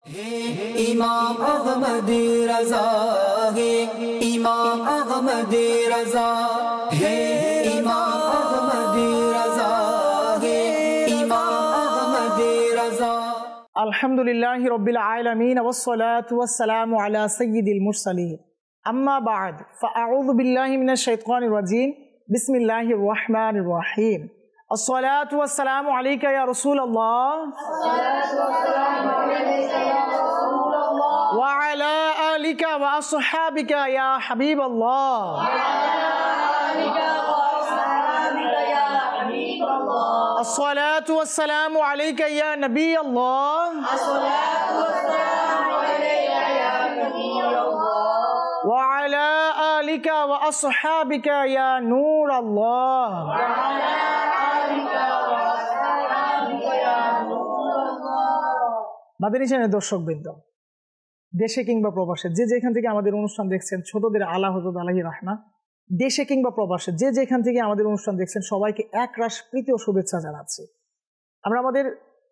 इमाम अहमद रज़ा है, इमाम अहमद रज़ा है, इमाम अहमद रज़ा है, इमाम अहमद रज़ा। अल्हम्दुलिल्लाहि रब्बिल आलमीन वस्सलातु वस्सलामु अला सय्यिदिल मुरसलीन अम्मा बाद फ़अऊज़ु बिल्लाहि मिनश शैतानिर रजीम बिस्मिल्लाहिर रहमानिर रहीम अस्सलातु वस्सलामु अलैका या रसूलल्लाह व अला आलिका व अस्हाबिका या हबीबल्लाह अस्सलातु वस्सलामु अलैका या नबी अल्लाह व अला आलिका व अस्हाबिका या नूर अल्लाह। মাদানী চ্যানেলের দর্শকবৃন্দ, দেশে কিংবা প্রবাসে যে যেখান থেকে আমাদের অনুষ্ঠান দেখছেন, ছোটদের আলা হযরত আলাইহি রাহমা, দেশে কিংবা প্রবাসে যে যেখান থেকে আমাদের অনুষ্ঠান দেখছেন, সবাইকে একরাশ প্রীতি ও শুভেচ্ছা জানাচ্ছি। আমরা আমাদের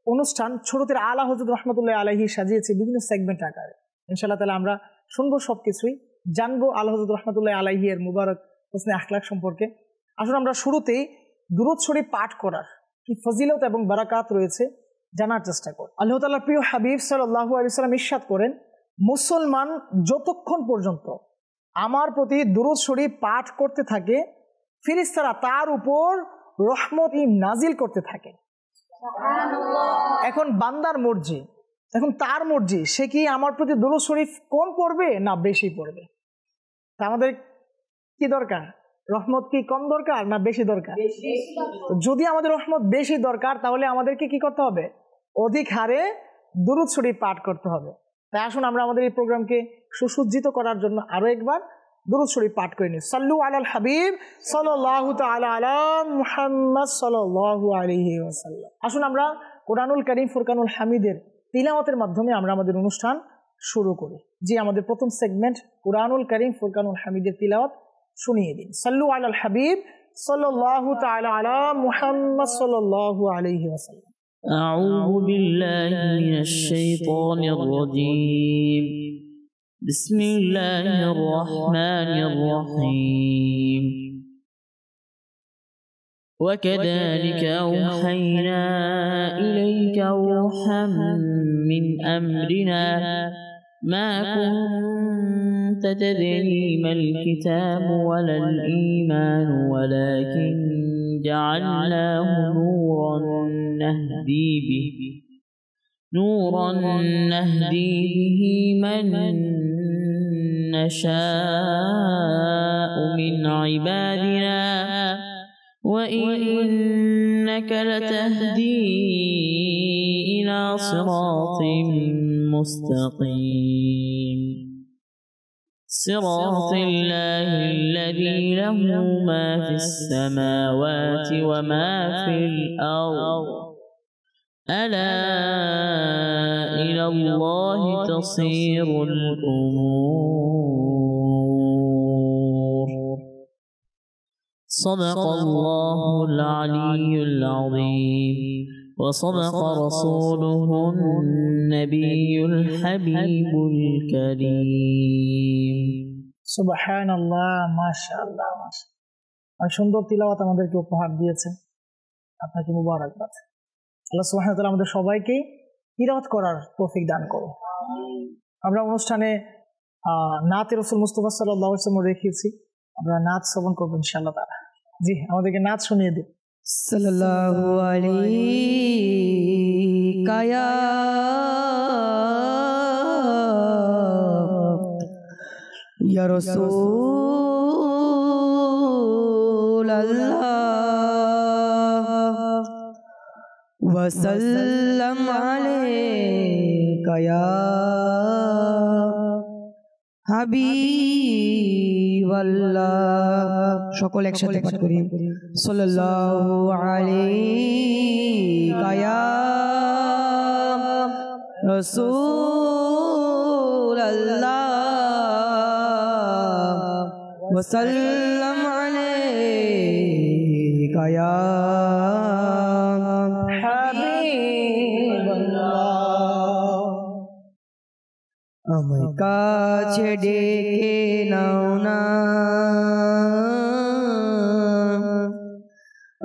অনুষ্ঠান ছোটদের আলা হযরত রাহমাতুল্লাহি আলাইহি সাজিয়েছি বিভিন্ন সেগমেন্ট আকারে। ইনশাআল্লাহ তাআলা আমরা শুনবো সবকিছুই, জানবো আলা হযরত রাহমাতুল্লাহি আলাইহি এর মুবারক হোসনে আখলাক সম্পর্কে। আসুন আমরা শুরুতেই দুরূদ শরীফ পাঠ করার কি ফজিলত এবং বারাকাত রয়েছে জানার চেষ্টা করি। আল্লাহ তাআলার প্রিয় হাবিব সাল্লাল্লাহু আলাইহি ওয়াসাল্লাম ইরশাদ করেন, মুসলমান যতক্ষণ পর্যন্ত আমার প্রতি দুরূদ শরীফ পাঠ করতে থাকে, ফেরেশতারা তার উপর রহমত নাজিল করতে থাকে। এখন বান্দার মর্জি, এখন তার মর্জি, সে কি আমার প্রতি দুরূদ শরীফ কম পড়বে না বেশি পড়বে। তা আমাদের কি দরকার? রহমত কি কম দরকার না বেশি দরকার? যদি আমাদের রহমত বেশি দরকার, তাহলে আমাদেরকে কি করতে হবে? অধিক হারে দুরূদ শরীফ পাঠ করতে হবে। তাই আসুন আমরা আমাদের এই প্রোগ্রামকে সুসজ্জিত করার জন্য আরো একবার দুরূদ শরীফ পাঠ করে নিই। সাল্লু আলাল হাবিব সাল্লাল্লাহু তাআলা আলা মুহাম্মদ সাল্লাল্লাহু আলাইহি ওয়াসাল্লাম। আসুন আমরা কোরআনুল কারীম ফুরকানুল হামিদের তিলাওয়াতের মাধ্যমে আমরা আমাদের অনুষ্ঠান শুরু করি। জি, আমাদের প্রথম সেগমেন্ট কোরআনুল কারীম ফুরকানুল হামিদের তিলাওয়াত শুনিয়ে দিন। সাল্লু আলাল হাবিব সাল্লাল্লাহু তাআলা আলা মুহাম্মদ সাল্লাল্লাহু আলাইহি ওয়াসাল্লাম। أعوذ بالله من الشيطان الرجيم بسم الله الرحمن الرحيم وكذلك أوحينا إليك روحا من أمرنا ما كنت تدري ما الكتاب ولا الإيمان ولكن جعلناه نورا نهدي به من نشاء من عبادنا وإنك لتهدي إلى صراط مستقيم صراط الله الذي له ما في السماوات وما في الأرض ألا إلى الله تصير الأمور صدق الله العلي العظيم وصدق رسوله النبي الحبيب الكريم সুবহানাল্লাহ, মাশাআল্লাহ, মাশাআল্লাহ। সুন্দর তিলাওয়াত আমাদেরকে উপহার দিয়েছেন, আপনাকে মুবারকবাদ। আল্লাহ সুবহানাহু ওয়া তাআলা আমাদের সবাইকে তিলাওয়াত করার তৌফিক দান করুন। আমরা অনুষ্ঠানে নাতে রাসূল মুস্তাফা সাল্লাল্লাহু আলাইহি ওয়াসাল্লাম রেখেছি, আমরা নাত শ্রবণ করব ইনশাআল্লাহ তাআলা। জি, আমাদেরকে নাত শুনিয়ে দিন। সাল্লাল্লাহু আলাইকা ইয়া রাসূলাল্লাহ ওয়া সাল্লাম আলাইকা ইয়া হাবিবাল্লাহ। সকল একসাথে পাঠ করি। সাল্লাল্লাহু আলাইকা ইয়া রাসূলাল্লাহ ওয়া সাল্লাম আলাইকা ইয়া হাবিবাল্লাহ। আমায় কাছে ডেকে নাও না,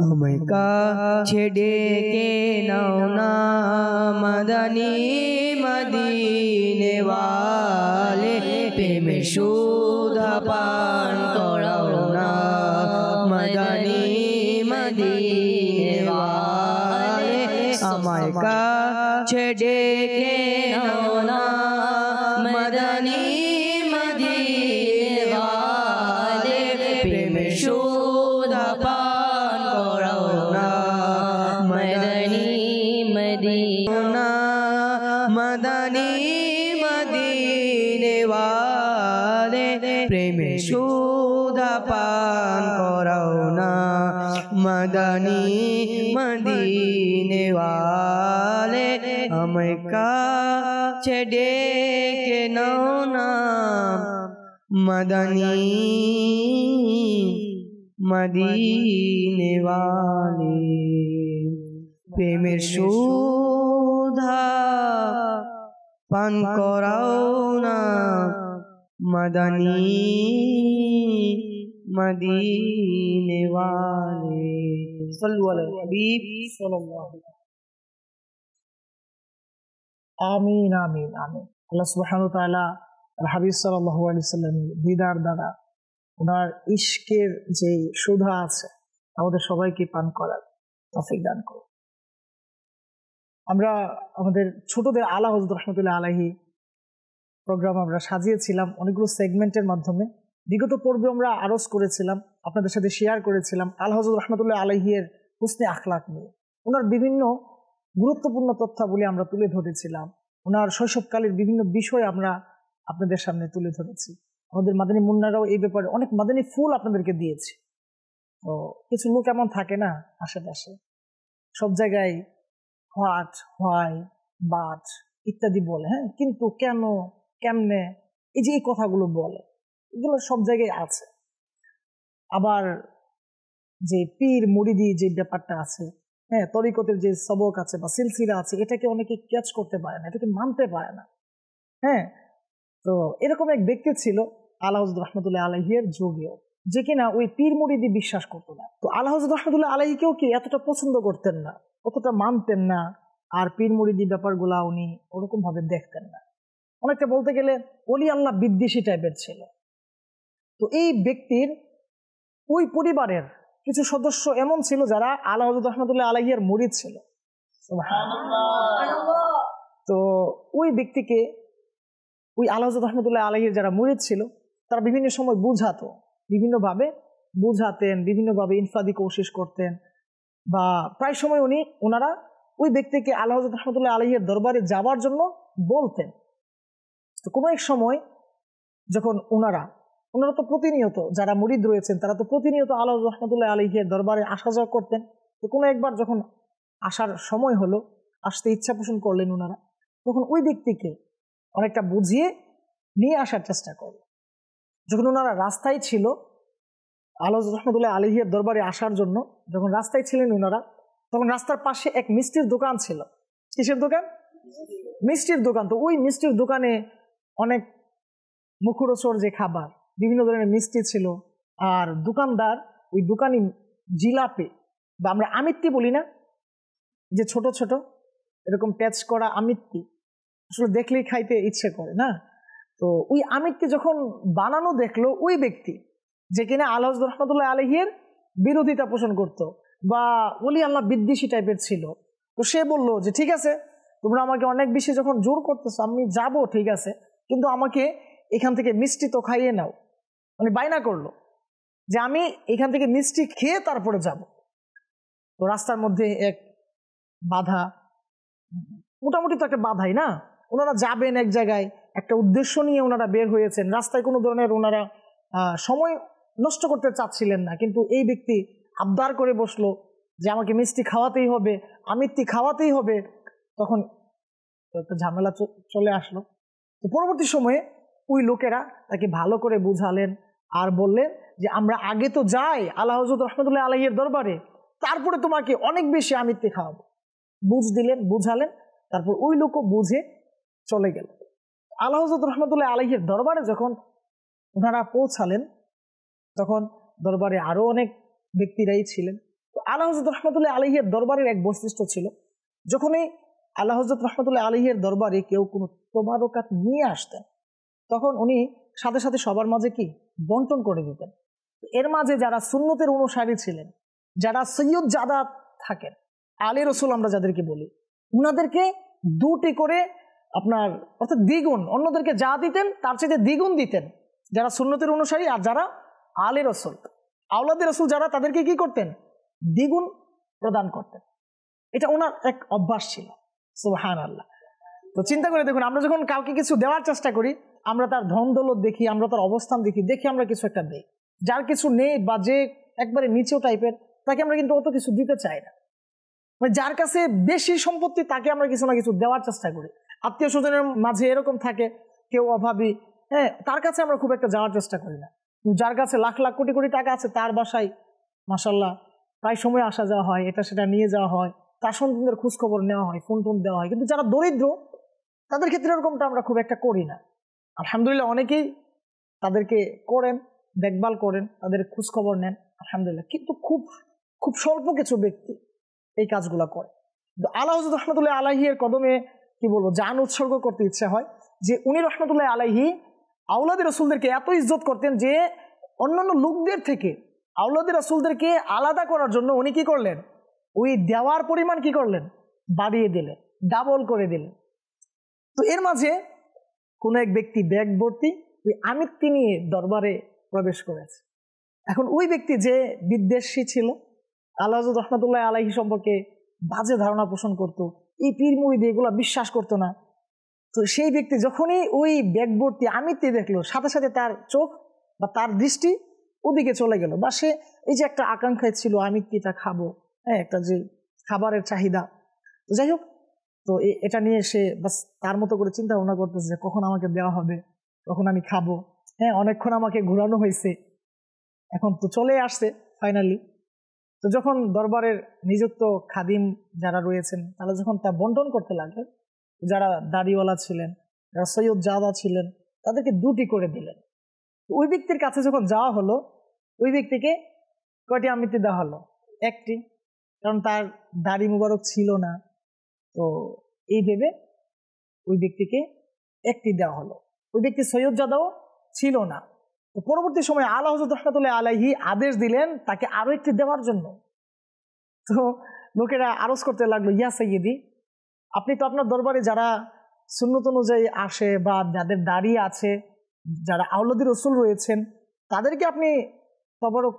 আমায় কাছে ডেকে নাও না, মদনী মদিনে ওয়ালে প্রেমে সুধা পান করাও না, মদনী মদিনে ওয়ালে আমায় কাছে ডেকে নাও না, মদনী মদিনে ওয়ালে প্রেমে সুধা পান করাও না, মদনী মদিনা, মদনী মদিনে ওয়ালে প্রেমে সুধা পান করাও না, মদনী মদিনে ওয়ালে আমায় কাছে ডেকে নাও না, মদনী মদিনে ওয়ালে প্রেমের সুধা পান করাও না, মদনী মদিনে ওয়ালে সাল্লু আলা হাবিব সাল্লাল্লাহু আমিন আমিন আমিন। আল্লাহ সুবহানাহু ওয়া তাআলা হাবিব সাল্লাল্লাহু আলাইহি সাল্লামের দিদার দ্বারা ওনার ইশকের যে সুধা আছে আমাদের সবাইকে পান করার তৌফিক দান করুন। আমরা আমাদের ছোটদের আলা হযরত রাহমাতুল্লাহ আলাইহি প্রোগ্রাম আমরা সাজিয়েছিলাম অনেকগুলো সেগমেন্টের মাধ্যমে। বিগত পর্বে আমরা আরজ করেছিলাম, আপনাদের সাথে শেয়ার করেছিলাম আলা হযরত রাহমাতুল্লাহ আলাইহির হুসনে আখলাক নিয়ে। ওনার বিভিন্ন গুরুত্বপূর্ণ তথ্যাবলী আমরা তুলে ধরেছিলাম, ওনার শৈশবকালের বিভিন্ন বিষয় আমরা আপনাদের সামনে তুলে ধরেছি। আমাদের মাদানী মুন্নারাও এই ব্যাপারে অনেক মাদানী ফুল আপনাদেরকে দিয়েছে। তো কিছু লোক এমন থাকে না আশেপাশে, সব জায়গায় হোয়াট, হোয়াই, বাট ইত্যাদি বলে, হ্যাঁ, কিন্তু কেন, কেমনে, এই যে এই কথাগুলো বলে, এগুলো সব জায়গায় আছে। আবার যে পীর মুরিদি যে ব্যাপারটা আছে, হ্যাঁ, তরিকতের যে সবক আছে বা সিলসিলা আছে, এটাকে অনেকে ক্যাচ করতে পারে না, এটাকে মানতে পারে না। হ্যাঁ, তো এরকম এক ব্যক্তি ছিল আলা হযরত রাহমাতুল্লাহ আলাইহির যুগেও, যে কিনা ওই পীর মুরিদি বিশ্বাস করতো না। তো আলা হযরত রাহমাতুল্লাহ আলাইহিকেও কি এতটা পছন্দ করতেন না, অতটা মানতেন না, আর পীর মুরিদি ব্যাপারগুলা উনি ওরকম ভাবে দেখতেন না। অনেকটা বলতে গেলে ওলি আল্লাহ বিদ্বেষী টাইপের ছিল। তো এই ব্যক্তির ওই পরিবারের কিছু সদস্য এমন ছিল যারা আলা হযরত রাহমাতুল্লাহ আলাইহির মুরিদ ছিল। তো ওই ব্যক্তিকে ওই আলা হযরত রাহমাতুল্লাহ আলাইহির যারা মুরিদ ছিল তারা বিভিন্ন সময় বুঝাতো, বিভিন্নভাবে বুঝাতেন, বিভিন্নভাবে ইনফাদি কোশিশ করতেন, বা প্রায় সময় ওনারা ওই ব্যক্তিকে আলা হযরত রাহমাতুল্লাহ আলাইহির দরবারে যাওয়ার জন্য বলতেন। তো কোনো এক সময় যখন ওনারা তো প্রতিনিয়ত যারা মুরিদ রয়েছেন তারা তো প্রতিনিয়ত আলা হযরত রাহমাতুল্লাহ আলাইহির দরবারে আসা যাওয়া করতেন। তো কোনো একবার যখন আসার সময় হলো, আসতে ইচ্ছা পোষণ করলেন ওনারা, তখন ওই ব্যক্তিকে অনেকটা বুঝিয়ে নিয়ে আসার চেষ্টা করল। যখন ওনারা রাস্তায় ছিল আলা হযরত রাহমাতুল্লাহ আলাইহির দরবারে আসার জন্য, যখন রাস্তায় ছিলেন ওনারা, তখন রাস্তার পাশে এক মিষ্টির দোকান ছিল। কিসের দোকান? মিষ্টির দোকান। তো ওই মিষ্টির দোকানে অনেক মুখরোচর যে খাবার, বিভিন্ন ধরনের মিষ্টি ছিল, আর দোকানদার ওই দোকানি জিলাপি বা আমরা আমিত্তি বলি না, যে ছোট ছোট এরকম প্যাচ করা আমিত্তি, আসলে দেখলেই খাইতে ইচ্ছে করে না। তো ওই আমিত্তি যখন বানানো দেখলো ওই ব্যক্তি, যে কিনা আলা হযরত রাহমাতুল্লাহ আলাইহির বিরোধিতা পোষণ করত বা ওলি আল্লাহ বিদ্বেষী টাইপের ছিল, তো সে বলল যে ঠিক আছে, তোমরা আমাকে অনেক বেশি যখন জোর করতেছো, আমি যাব, ঠিক আছে, কিন্তু আমাকে এখান থেকে মিষ্টি তো খাইয়ে নাও। মানে বায়না করলো যে আমি এখান থেকে মিষ্টি খেয়ে তারপরে যাব। তো রাস্তার মধ্যে এক বাধা, মোটামুটি তো একটা বাধাই না, ওনারা যাবেন এক জায়গায়, একটা উদ্দেশ্য নিয়ে ওনারা বের হয়েছেন, রাস্তায় কোনো ধরনের ওনারা সময় নষ্ট করতে চাচ্ছিলেন না, কিন্তু এই ব্যক্তি আবদার করে বসলো যে আমাকে মিষ্টি খাওয়াতেই হবে, আমিত্তি খাওয়াতেই হবে। তখন একটা ঝামেলা চলে আসলো। তো পরবর্তী সময়ে ওই লোকেরা তাকে ভালো করে বুঝালেন আর বললেন যে আমরা আগে তো যাই আলা হযরত রাহমাতুল্লাহ আলাইহির দরবারে, তারপরে তোমাকে অনেক বেশি আমিত্তি খাওয়াবো। বুঝ দিলেন, বুঝালেন, তারপর ওই লোকও বুঝে চলে গেল। আলা হযরত রহমতুল্লাহ আলাইহির দরবারে যখন ওনারা পৌঁছালেন তখন দরবারে আরো অনেক ব্যক্তিরাই ছিলেন। তো আলা হযরত রহমতুল্লাহ আলাইহির দরবারের এক বৈশিষ্ট্য ছিল, যখনই আলা হযরত রহমতুল্লাহ আলাইহির দরবারে কেউ কোনো তবারকাত নিয়ে আসতেন তখন উনি সাথে সাথে সবার মাঝে কি বন্টন করে দিতেন। এর মাঝে যারা সুন্নতের অনুসারী ছিলেন, যারা সৈয়দ জাদা থাকেন, আলী রসুল আমরা যাদেরকে বলি, উনাদেরকে দুটি করে আপনার অর্থাৎ দ্বিগুণ, অন্যদেরকে যা দিতেন তার চেয়ে দ্বিগুণ দিতেন যারা সুন্নতের অনুসারী, আর যারা আলী রসুল আওলাদে রসুল যারা তাদেরকে কি করতেন দ্বিগুণ প্রদান করতেন। এটা ওনার এক অভ্যাস ছিল। সুবহানাল্লাহ। তো চিন্তা করে দেখুন, আমরা যখন কাউকে কিছু দেওয়ার চেষ্টা করি আমরা তার ধন দৌলত দেখি, আমরা তার অবস্থান দেখি আমরা কিছু একটা দেই। যার কিছু নেই বা যে একবারে নিচেও টাইপের তাকে আমরা কিন্তু অত কিছু দিতে চাই না। মানে যার কাছে বেশি সম্পত্তি তাকে আমরা কিছু না কিছু দেওয়ার চেষ্টা করি। আত্মীয় স্বজনের মাঝে এরকম থাকে কেউ অভাবী, হ্যাঁ, তার কাছে আমরা খুব একটা যাওয়ার চেষ্টা করি না। যার কাছে লাখ লাখ কোটি কোটি টাকা আছে তার বাসায় মাশাআল্লাহ প্রায় সময় আসা যাওয়া হয়, এটা সেটা নিয়ে যাওয়া হয়, তার সন্তানদের খোঁজখবর নেওয়া হয়, ফোন টোন দেওয়া হয়। কিন্তু যারা দরিদ্র তাদের ক্ষেত্রে এরকমটা আমরা খুব একটা করি না। আলহামদুলিল্লাহ অনেকেই তাদেরকে করেন, দেখভাল করেন, তাদের খোঁজখবর নেন, আলহামদুলিল্লাহ। কিন্তু খুব খুব স্বল্প কিছু ব্যক্তি এই কাজগুলো করে। আলা হযরত রহমতুল্লাহ আলাইহির কদমে কি বলবো জান উৎসর্গ করতে ইচ্ছা হয় যে উনি রহমতুল্লাহ আলাইহি আওলাদে রসুলদেরকে এত ইজ্জত করতেন যে অন্যান্য লোকদের থেকে আওলাদে রসুলদেরকে আলাদা করার জন্য উনি কি করলেন, ওই দেওয়ার পরিমাণ কি করলেন বাড়িয়ে দিলেন, ডাবল করে দিলেন। তো এর মাঝে কোনো এক ব্যক্তি ব্যাগ ভর্তি ওই আমিত্তি নিয়ে দরবারে প্রবেশ করেছে। এখন ওই ব্যক্তি যে বিদ্বেষী ছিল, আলা হযরত রহমতুল্লাহ আলাইহি সম্পর্কে বাজে ধারণা পোষণ করত, এই পীর মুরিদ এগুলো বিশ্বাস করতো না। তো সেই ব্যক্তি যখনই ওই ব্যাগ ভর্তি আমিত্তি দেখলো সাথে সাথে তার চোখ বা তার দৃষ্টি ওদিকে চলে গেল, বা সে এই যে একটা আকাঙ্ক্ষায় ছিল আমিত্তিটা খাবো, হ্যাঁ, একটা যে খাবারের চাহিদা, তো যাই হোক, তো এটা নিয়ে সে বাস তার মতো করে চিন্তা ভাবনা করতেছে যে কখন আমাকে দেওয়া হবে, কখন আমি খাবো, হ্যাঁ, অনেকক্ষণ আমাকে ঘোরানো হয়েছে, এখন তো চলে আসছে ফাইনালি। তো যখন দরবারের নিযুক্ত খাদিম যারা রয়েছেন তারা যখন তা বন্টন করতে লাগলেন, যারা দাড়িওয়ালা ছিলেন, যারা সৈয়দ জাদা ছিলেন, তাদেরকে দুটি করে দিলেন। ওই ব্যক্তির কাছে যখন যাওয়া হলো ওই ব্যক্তিকে কয়টি আমিত্তি দেওয়া হলো? একটি, কারণ তার দাড়ি মুবারক ছিল না। তো এই ভেবে ওই ব্যক্তিকে একটি দেওয়া হলো। ওই ব্যক্তি সৈয়দ জাদাও ছিল না। তো পরবর্তী সময়ে আলা হযরত রহমতুল্লাহ আলাইহি আদেশ দিলেন তাকে আরো একটি দেওয়ার জন্য। তো লোকেরা আরজ করতে লাগলো, ইয়া সাইয়্যিদি, আপনি তো আপনার দরবারে যারা সুন্নত অনুযায়ী আসে বা যাদের দাড়ি আছে, যারা আওলাদি রসুল রয়েছেন, তাদেরকে আপনি তবরক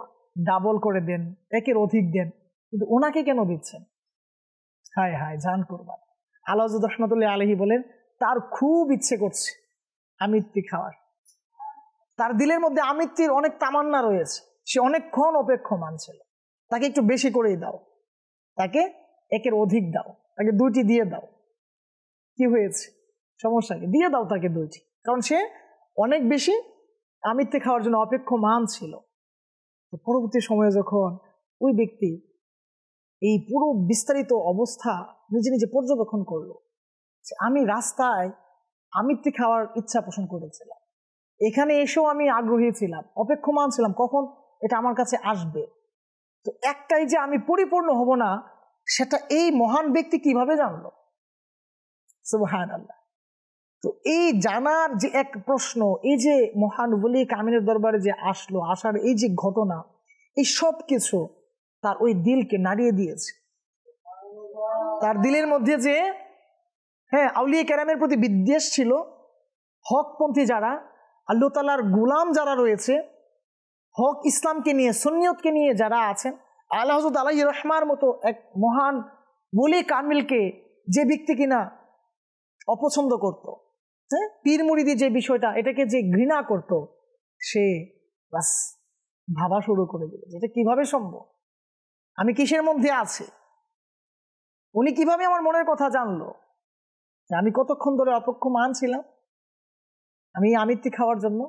ডাবল করে দেন, একের অধিক দেন, কিন্তু ওনাকে কেন দিচ্ছেন? হায় হায়, জান কুরবান। আলা হযরত রহমতুল্লাহ আলাইহি বলেন তার খুব ইচ্ছে করছে আমিত্তি খাওয়ার, তার দিলের মধ্যে আমিত্তির অনেক তামান্না রয়েছে, সে অনেকক্ষণ অপেক্ষমান ছিল, তাকে একটু বেশি করেই দাও, তাকে একের অধিক দাও, তাকে দুইটি দিয়ে দাও। কি হয়েছে, সমস্যা কি, দিয়ে দাও তাকে দুইটি, কারণ সে অনেক বেশি আমিত্তি খাওয়ার জন্য অপেক্ষমান ছিল। তো পরবর্তী সময়ে যখন ওই ব্যক্তি এই পুরো বিস্তারিত অবস্থা নিজে নিজে পর্যবেক্ষণ করলো, আমি রাস্তায় আমিত্তি খাওয়ার ইচ্ছা পোষণ করেছিলাম, এখানে এসেও আমি আগ্রহী ছিলাম, অপেক্ষমান ছিলাম কখন এটা আমার কাছে আসবে, তো একটাই যে আমি পরিপূর্ণ হব না সেটা এই মহান ব্যক্তি কিভাবে জানলো? সুবহানাল্লাহ। তো এই জানার যে এক প্রশ্ন, এই যে মহান ওলি কামিলের দরবারে যে আসলো, আসার এই যে ঘটনা, এই সব কিছু তার ওই দিলকে নাড়িয়ে দিয়েছে। তার দিলের মধ্যে যে হ্যাঁ আউলিয়া কেরামের প্রতি বিদ্বেষ ছিল, হকপন্থী যারা আল্লাহ তাআলার গোলাম যারা রয়েছে, হক ইসলামকে নিয়ে সুন্নিয়তকে নিয়ে যারা আছেন, আলা হযরত আলাইহি রহমার মতো এক মহান ওলি কামিলকে যে ব্যক্তি কিনা অপছন্দ করত, হ্যাঁ, পীর মুরিদি যে বিষয়টা এটাকে যে ঘৃণা করত, সে বাস ভাবা শুরু করে দিল এটা কিভাবে সম্ভব, আমি কিসের মধ্যে আছি, উনি কিভাবে আমার মনের কথা জানলো, আমি কতক্ষণ ধরে অপেক্ষমান ছিলাম আমি আমিত্তি খাওয়ার জন্য।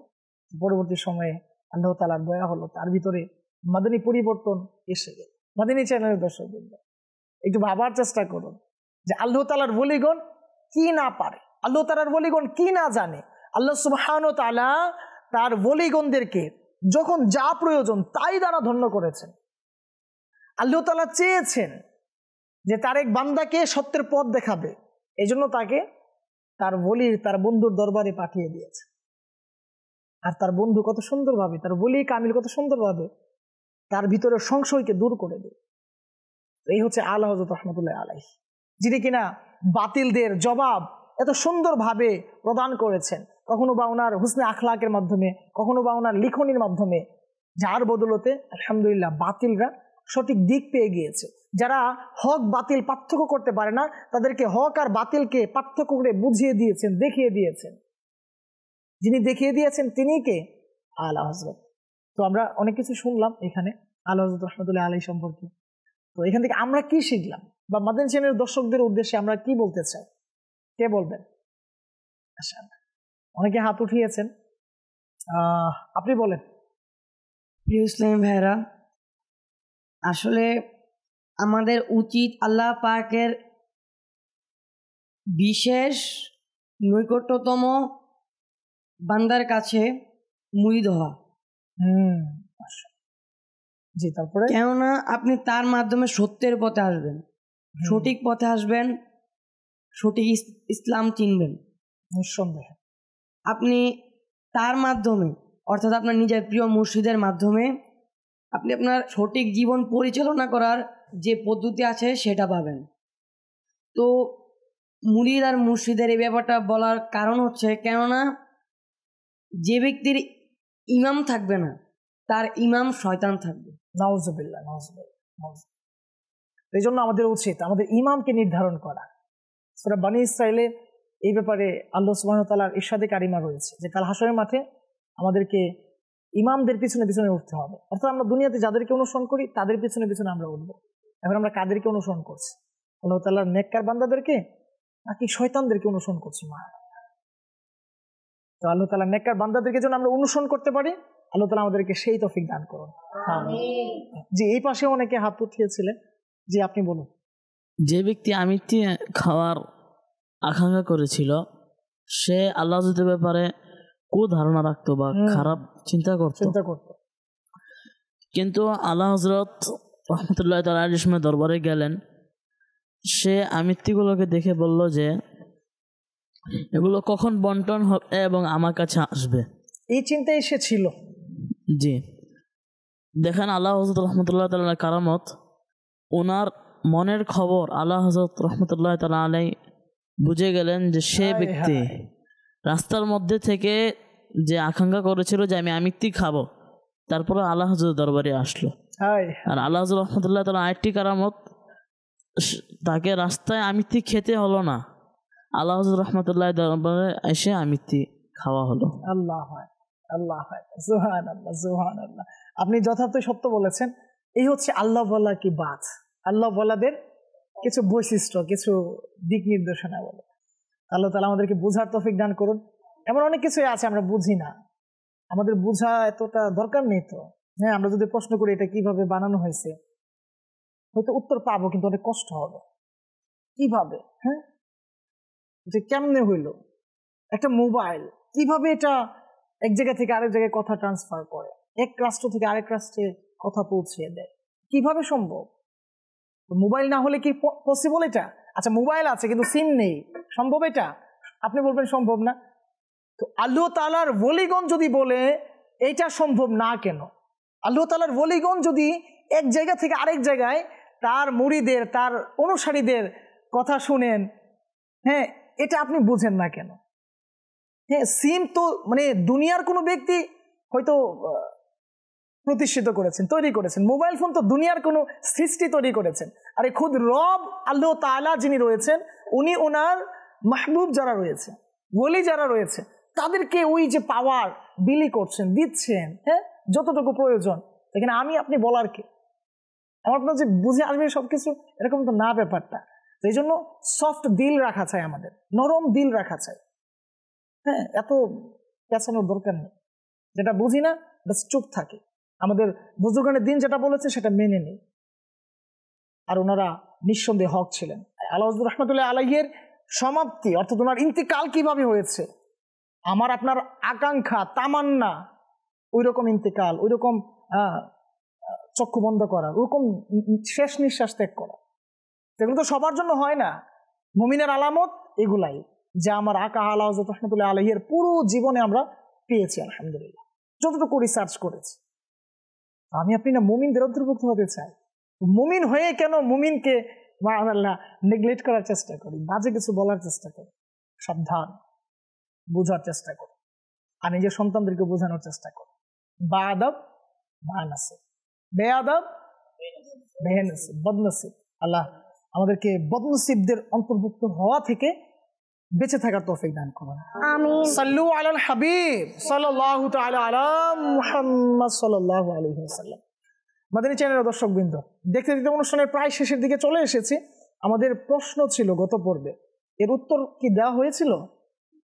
পরবর্তী সময়ে আল্লাহ তাআলার দয়া হলো, তার ভিতরে মাদানী পরিবর্তন এসে গেল। মাদানী চ্যানেলের দর্শকবৃন্দ একটু ভাবার চেষ্টা করুন যে আল্লাহ তাআলার ওলিগণ কি না পারে, আল্লাহ তাআলার ওলিগণ কি না জানে। আল্লাহ সুবহানাহু ওয়া তাআলা তার ওলিগণদেরকে যখন যা প্রয়োজন তাই দ্বারা ধন্য করেছেন। আল্লাহ তাআলা চেয়েছেন যে তার এক বান্দাকে সত্যের পথ দেখাবে, এই জন্য তাকে তার ওলির তার বন্ধুর দরবারে পাঠিয়ে দিয়েছে। আর তার বন্ধু কত সুন্দরভাবে, তার ওলি কামিল কত সুন্দরভাবে তার ভিতরে সংশয়কে দূর করে দেয়। এই হচ্ছে আলা হযরত রাহমাতুল্লাহ আলাইহি, যিনি কিনা বাতিলদের জবাব এত সুন্দরভাবে প্রদান করেছেন, কখনো বা ওনার হুসনে আখলাকের মাধ্যমে, কখনো বা ওনার লিখনির মাধ্যমে, যার বদলতে আলহামদুলিল্লাহ বাতিলরা সঠিক দিক পেয়ে গিয়েছে। যারা হক বাতিল পার্থক্য করতে পারে না, তাদেরকে হক আর বাতিলকে পার্থক্য করে বুঝিয়ে দিয়েছেন, দেখিয়ে দিয়েছেন। যিনি দেখিয়ে দিয়েছেন তিনি কে? আলা হযরত। তো আমরা অনেক কিছু শুনলাম এখানে আলা হযরত রাহমাতুল্লাহ আলাইহি সম্পর্কে। তো এখান থেকে আমরা কি শিখলাম, বা মাদানী চ্যানেলের দর্শকদের উদ্দেশ্যে আমরা কি বলতে চাই, কে বলবেন? আচ্ছা, অনেকে হাত উঠিয়েছেন, আপনি বলেন। প্রিয় ইসলামী ভাইরা, আসলে আমাদের উচিত আল্লাহ পাকের বিশেষ নৈকট্যতম বান্দার কাছে মুরিদ হওয়া। জি, তারপরে? কেননা আপনি তার মাধ্যমে সত্যের পথে আসবেন, সঠিক পথে আসবেন, সঠিক ইসলাম চিনবেন। নিঃসন্দেহে আপনি তার মাধ্যমে, অর্থাৎ আপনার নিজের প্রিয় মুর্শিদের মাধ্যমে আপনি আপনার সঠিক জীবন পরিচালনা করার যে পদ্ধতি আছে সেটা পাবেন। তো মুরিদ আর মুর্শিদের এই ব্যাপারটা বলার কারণ হচ্ছে, কেননা যে ব্যক্তির ইমাম থাকবে না তার ইমাম শয়তান থাকবে। নাউজুবিল্লাহ, নাউজুবিল্লাহ। এই জন্য আমাদের উচিত আমাদের ইমামকে নির্ধারণ করা। সূরা বনী ইসরাঈলে এই ব্যাপারে আল্লাহ সুবহানাহু ওয়া তাআলার ইরশাদে কারিমা রয়েছে যে কাল হাশরের মাঠে আমাদেরকে ইমামদের পিছনে পিছনে উঠতে হবে। অর্থাৎ আমরা দুনিয়াতে যাদেরকে অনুসরণ করি তাদের পিছনে পিছনে আমরা উঠবো। এখন আমরা কাদেরকে অনুসরণ করছি? আল্লাহ তাআলার নেককার বান্দাদেরকে নাকি শয়তানদেরকে অনুসরণ করছি? তো আল্লাহ তাআলা নেককার বান্দাদেরকে যেন আমরা অনুসরণ করতে পারি, আল্লাহ তাআলা আমাদেরকে সেই তৌফিক দান করুন। আমিন। জি, এই পাশে অনেকে হাত উঠিয়েছিলেন। জি, আপনি বলুন। যে ব্যক্তি আমিত্তি খাওয়ার আকাঙ্ক্ষা করেছিল সে আল্লাহ হযরতের ব্যাপারে ধারণা রাখতো বা খারাপ চিন্তা করতো, কিন্তু আল্লাহ হযরত রাহমাতুল্লাহি তাআলা আলাইহির দরবারে গেলেন। সে আমিত্তিগুলোকে দেখে বলল যে এগুলো কখন বন্টন হবে এবং আমার কাছে আসবে, এই চিন্তায় সে ছিল। জি, দেখেন আল্লাহ হযরত রাহমাতুল্লাহি তাআলা কারামত, ওনার মনের খবর আল্লাহ হযরত রাহমাতুল্লাহি তাআলা আলাইহি বুঝে গেলেন যে সে ব্যক্তি রাস্তার মধ্যে থেকে যে আকাঙ্ক্ষা করেছিল যে আমি আমিত্তি খাবো, তারপরে আল্লাহ হযরত দরবারে আসলো। আর আল্লাহ হযরত রাহমাতুল্লাহি তাআলা আরেকটি কারামত, তাকে রাস্তায় আমিত্তি খেতে হলো না, আল্লাহ হযরত রাহমাতুল্লাহি দরবারে এসে আমিত্তি খাওয়া হলো। আল্লাহ আল্লাহ, সুবহানাল্লাহ, সুবহানাল্লাহ। আপনি যথার্থ সত্য বলেছেন। এই হচ্ছে আল্লাহ ওয়ালা কি বাত, আল্লাহ ওয়ালাদের কিছু বৈশিষ্ট্য, কিছু দিক নির্দেশনা বলে। আল্লাহ তাআলা আমাদেরকে বুঝার তৌফিক দান করুন। এমন অনেক কিছুই আছে আমরা বুঝি না, আমাদের বুঝা এতটা দরকার নেই। তো হ্যাঁ, আমরা যদি প্রশ্ন করি এটা কিভাবে বানানো হয়েছে, হয়তো উত্তর পাবো, কিন্তু অনেক কষ্ট হবে। কিভাবে, হ্যাঁ, যে কেমনে হইলো একটা মোবাইল, কিভাবে এটা এক জায়গা থেকে আরেক জায়গায় কথা ট্রান্সফার করে, এক রাষ্ট্র থেকে আরেক রাষ্ট্রে কথা পৌঁছিয়ে দেয়, কিভাবে সম্ভব? মোবাইল না হলে কি পসিবল এটা? আচ্ছা, মোবাইল আছে কিন্তু সিম নেই, সম্ভব এটা? আপনি বলবেন সম্ভব না। তো আল্লাহ তাআলার ওলিগণ যদি বলে এইটা সম্ভব না কেন, আল্লাহ তাআলার ওলিগণ যদি এক জায়গা থেকে আরেক জায়গায় তার মুরিদের, তার অনুসারীদের কথা শুনেন, হ্যাঁ, এটা আপনি বুঝেন না কেন? হ্যাঁ, সিম তো মানে দুনিয়ার কোনো ব্যক্তি হয়তো প্রতিষ্ঠিত করেছেন, তৈরি করেছেন। মোবাইল ফোন তো দুনিয়ার কোনো সৃষ্টি তৈরি করেছেন। আর এই খুদ রব আল্লাহ তাআলা যিনি রয়েছেন, উনি ওনার মাহবুব যারা রয়েছে, ওলি যারা রয়েছে, তাদেরকে ওই যে পাওয়ার বিলি করছেন, দিচ্ছেন, হ্যাঁ, যতটুকু প্রয়োজন। এখানে আমি আপনি বলার কি? আমার আপনার যে বুঝে আসবে সবকিছু, এরকম তো না ব্যাপারটা। এই জন্য সফট দিল রাখা চাই, আমাদের নরম দিল রাখা চাই। হ্যাঁ, এত পেছানোর দরকার নেই। যেটা বুঝি না বাস চুপ থাকে। আমাদের বুজুর্গানের দিন যেটা বলেছে সেটা মেনে নেই। আর ওনারা নিঃসন্দেহে হক ছিলেন। আল্লাহ রাহমাতুল্লাহি আলাইহির সমাপ্তি অর্থাৎ ওনার ইন্তিকাল কিভাবে হয়েছে, আমার আপনার আকাঙ্ক্ষা তামান্না ওই রকম ইন্তিকাল, ওই রকম চক্ষু বন্ধ করা, ওরকম শেষ নিঃশ্বাস ত্যাগ করা, এগুলো তো সবার জন্য হয় না। মুমিনের আলামত এগুলাই, যা আমার আকা আলা হযরত রাহমাতুল্লাহ আলাইহির পুরো জীবনে আমরা পেয়েছি আলহামদুলিল্লাহ, যতটুকু রিসার্চ করেছি। আমি আপনি না মুমিনদের অন্তর্ভুক্ত হতে চাই। মুমিন হয়ে কেন মুমিনকে আল্লাহ নেগলেক্ট করার চেষ্টা করি, বাজে কিছু বলার চেষ্টা করি? সাবধান, বোঝার চেষ্টা করি, আর নিজের সন্তানদেরকে বোঝানোর চেষ্টা করি। বা আদব বা নাসিব, বেআদব বেনসিব, বদনসিব। আল্লাহ আমাদেরকে বদনসিবদের অন্তর্ভুক্ত হওয়া থেকে বেঁচে থাকার তৌফিক দান করুন। আমিন। সাল্লু আলাল হাবিব সাল্লাল্লাহু তাআলা আলা মুহাম্মদ সাল্লাল্লাহু আলাইহি ওয়াসাল্লাম। মাদানী চ্যানেলের দর্শকবৃন্দ, দেখতে দেখতে অনুষ্ঠানের প্রায় শেষের দিকে চলে এসেছি। আমাদের প্রশ্ন ছিল গত পর্বে, এর উত্তর কি দেওয়া হয়েছিল?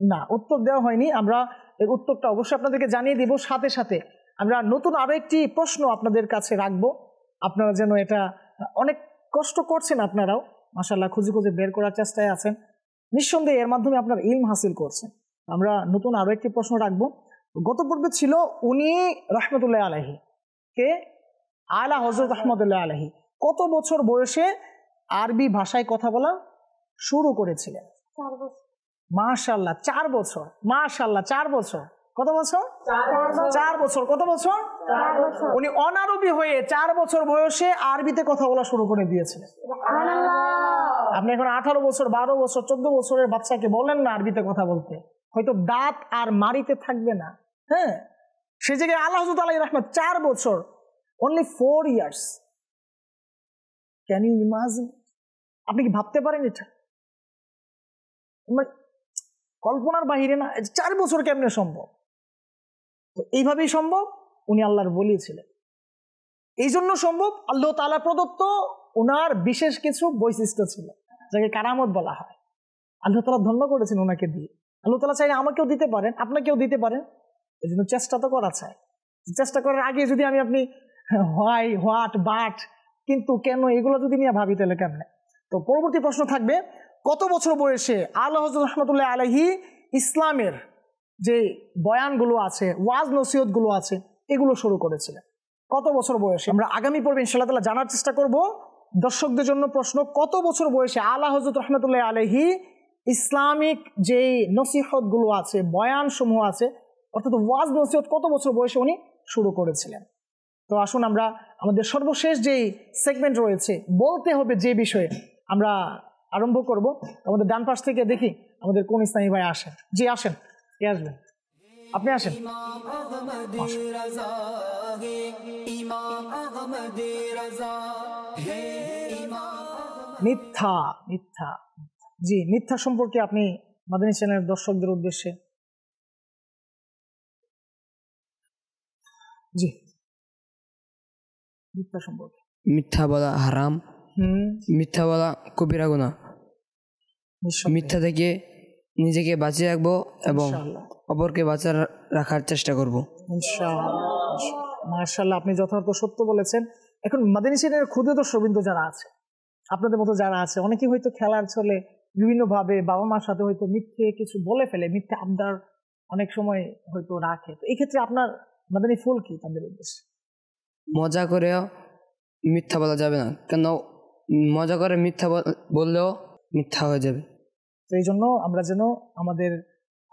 না, উত্তর দেওয়া হয়নি। আমরা এর উত্তরটা অবশ্যই আপনাদেরকে জানিয়ে দিব। সাথে সাথে আমরা নতুন আরো একটি প্রশ্ন আপনাদের কাছে রাখবো, আপনারা যেন এটা অনেক কষ্ট করছেন, আপনারাও মাশাআল্লাহ খুঁজে খুঁজে বের করার চেষ্টায় আছেন, নিঃসন্দেহে এর মাধ্যমে আপনার ইলম হাসিল করছেন। আমরা নতুন আরো একটি প্রশ্ন রাখবো। গত পর্বে ছিল উনি রহমতুল্লাহ আলাইহি কে, আলা হযরত রহমতুল্লাহ আলাইহি কত বছর বয়সে আরবি ভাষায় কথা বলা শুরু করেছিলেন? মাশাআল্লাহ 4 বছর। মাশাআল্লাহ 4 বছর। কত বছর? 4 বছর। কত বছর? উনি অনারবি হয়ে 4 বছর বয়সে আরবিতে কথা বলা শুরু করে দিয়েছিলেন। আপনি এখন 18 বছর 12 বছর 14 বছরের বাচ্চাকে বলেন না আরবিতে কথা বলতে, হয়তো দাঁত আর মারিতে থাকবে না। হ্যাঁ, সে জায়গায় আল্লাহ হযরত আলাইহি রাহমাত 4 বছর, only 4 years। Can you imagine? আপনি কি ভাবতে পারেন এটা? কল্পনার বাহিরে না। 4 বছর কেমনে সম্ভব? তো এইভাবেই সম্ভব, উনি আল্লাহর ওলি ছিলেন। এই জন্য সম্ভব, আল্লাহ তাআলা প্রদত্ত ওনার বিশেষ কিছু বৈশিষ্ট্য ছিল, যাকে কারামত বলা হয়। আল্লাহ তাআলা ধন্য করেছেন ওনাকে দিয়ে। আল্লাহ তাআলা চাইলে আমাকেও দিতে পারেন, আপনাকেও দিতে পারেন। এই জন্য চেষ্টা তো করা চাই। চেষ্টা করার আগে যদি আপনি হোয়াই, হোয়াট, বাট, কিন্তু কেন, এগুলো যদি নিয়ে ভাবি তাহলে কেমনে? তো পরবর্তী প্রশ্ন থাকবে, কত বছর বয়সে আল্লাহ হযরত রাহমাতুল্লাহ আলাইহি ইসলামের যে বয়ানগুলো আছে, ওয়াজ নসিহতগুলো আছে, এগুলো শুরু করেছিলেন? কত বছর বয়সে? আমরা আগামী পর্বে ইনশাআল্লাহ তাআলা জানার চেষ্টা করব। দর্শকদের জন্য প্রশ্ন, কত বছর বয়সে আল্লাহ হযরত রাহমাতুল্লাহ আলাইহি ইসলামিক যে নসিহতগুলো আছে, বয়ান সমূহ আছে, অর্থাৎ ওয়াজ নসিহত কত বছর বয়সে উনি শুরু করেছিলেন? তো আসুন আমরা আমাদের সর্বশেষ যেই সেগমেন্ট রয়েছে, বলতে হবে যে বিষয়ে, আমরা আরম্ভ করব। আমাদের ডান পাশ থেকে দেখি আমাদের কোন ইসলামী ভাই আসেন। জি আসেন, কে আসবেন? আপনি আসেন। মিথ্যা, মিথ্যা। জি, মিথ্যা সম্পর্কে আপনি মাদানী চ্যানেলের দর্শকদের উদ্দেশ্যে। জি, মিথ্যা সম্পর্কে। মিথ্যা বলা হারাম, মিথ্যা বলা কবিরা গুনাহ। মিথ্যা থেকে নিজেকে বাঁচিয়ে রাখবো এবং অপরকে বাঁচিয়ে রাখার চেষ্টা করবো ইনশাআল্লাহ। মাশাআল্লাহ, আপনি যথার্থ সত্য বলেছেন। এখন মাদানী চ্যানেলের ক্ষুদ্র দর্শকবৃন্দ যারা আছে, আপনাদের মতো যারা আছে, অনেকেই হয়তো খেলার ছলে বিভিন্নভাবে বাবা মার সাথে হয়তো মিথ্যে কিছু বলে ফেলে, মিথ্যে আবদার অনেক সময় হয়তো রাখে। তো এই ক্ষেত্রে আপনার মাদানী ফুল কি তাদের উদ্দেশ্যে? মজা করেও মিথ্যা বলা যাবে না, কেন মজা করে মিথ্যা বললেও মিথ্যা হয়ে যাবে। তো এই জন্য আমরা যেন আমাদের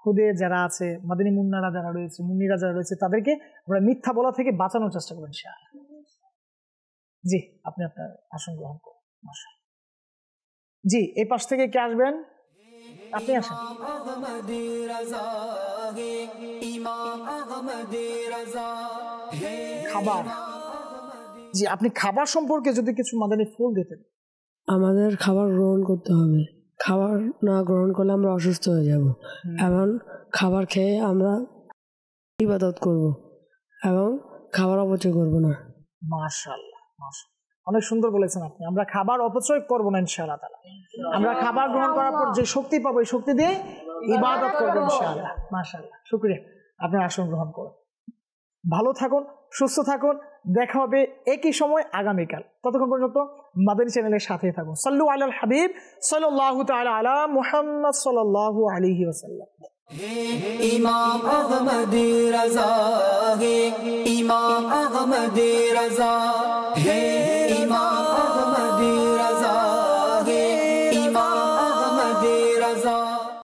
খুদে যারা আছে, মাদানী মুন্নারা যারা রয়েছে, মুন্নিরা যারা রয়েছে, তাদেরকে আমরা মিথ্যা বলা থেকে বাঁচানোর চেষ্টা করবেন। জি, আপনি আপনার আসন গ্রহণ করুন। জি, এই পাশ থেকে কে আসবেন? আপনি আসেন। খাবার। জি, আপনি খাবার সম্পর্কে যদি কিছু মাদানী ফুল দিতেন। আমাদের খাবার গ্রহণ করতে হবে, খাবার না গ্রহণ করলে আমরা অসুস্থ হয়ে যাব, এবং খাবার খেয়ে আমরা ইবাদত করব এবং খাবার অপচয় করব না। মাশাআল্লাহ, মাশাআল্লাহ, অনেক সুন্দর বলেছেন আপনি। আমরা খাবার অপচয় করব না ইনশাআল্লাহ তাআলা। আমরা খাবার গ্রহণ করার পর যে শক্তি পাবো, এই শক্তি দিয়ে ইবাদত করব ইনশাআল্লাহ। মাশাআল্লাহ, শুকরিয়া। আপনার আসন গ্রহণ করুন। ভালো থাকুন, সুস্থ থাকুন। দেখা হবে একই সময় আগামীকাল। ততক্ষণ পর্যন্ত মাদানী চ্যানেলের সাথেই থাকুন। সাল্লু আলাল হাবিব সাল্লাল্লাহু তাআলা আলা মুহাম্মদ সাল্লাল্লাহু আলাইহি ওয়াসাল্লাম। ইমাম আহমদ রাজা হে, ইমাম আহমদ রাজা হে।